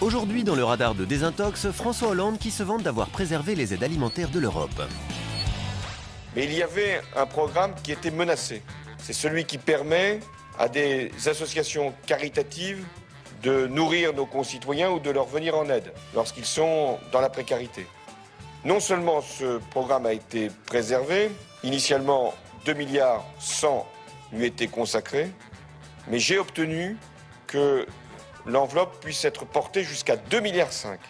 Aujourd'hui, dans le radar de Désintox, François Hollande qui se vante d'avoir préservé les aides alimentaires de l'Europe. Mais il y avait un programme qui était menacé. C'est celui qui permet à des associations caritatives de nourrir nos concitoyens ou de leur venir en aide lorsqu'ils sont dans la précarité. Non seulement ce programme a été préservé, initialement 2 milliards 100 lui étaient consacrés, mais j'ai obtenu que l'enveloppe puisse être portée jusqu'à 2 milliards 5.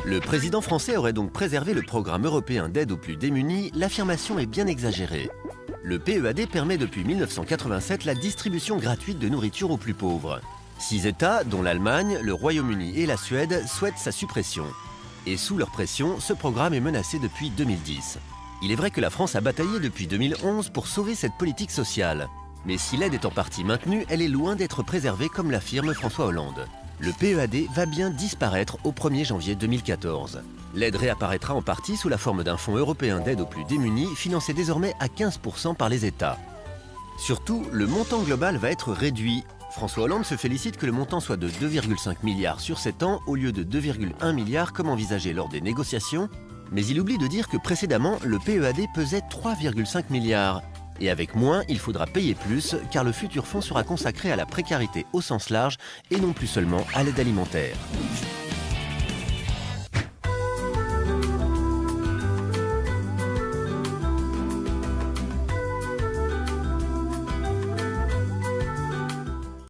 Le président français aurait donc préservé le programme européen d'aide aux plus démunis. L'affirmation est bien exagérée. Le PEAD permet depuis 1987 la distribution gratuite de nourriture aux plus pauvres. 6 États, dont l'Allemagne, le Royaume-Uni et la Suède, souhaitent sa suppression. Et sous leur pression, ce programme est menacé depuis 2010. Il est vrai que la France a bataillé depuis 2011 pour sauver cette politique sociale. Mais si l'aide est en partie maintenue, elle est loin d'être préservée comme l'affirme François Hollande. Le PEAD va bien disparaître au 1er janvier 2014. L'aide réapparaîtra en partie sous la forme d'un fonds européen d'aide aux plus démunis, financé désormais à 15% par les États. Surtout, le montant global va être réduit. François Hollande se félicite que le montant soit de 2,5 milliards sur 7 ans au lieu de 2,1 milliards comme envisagé lors des négociations, mais il oublie de dire que précédemment, le PEAD pesait 3,5 milliards. Et avec moins, il faudra payer plus, car le futur fonds sera consacré à la précarité au sens large et non plus seulement à l'aide alimentaire.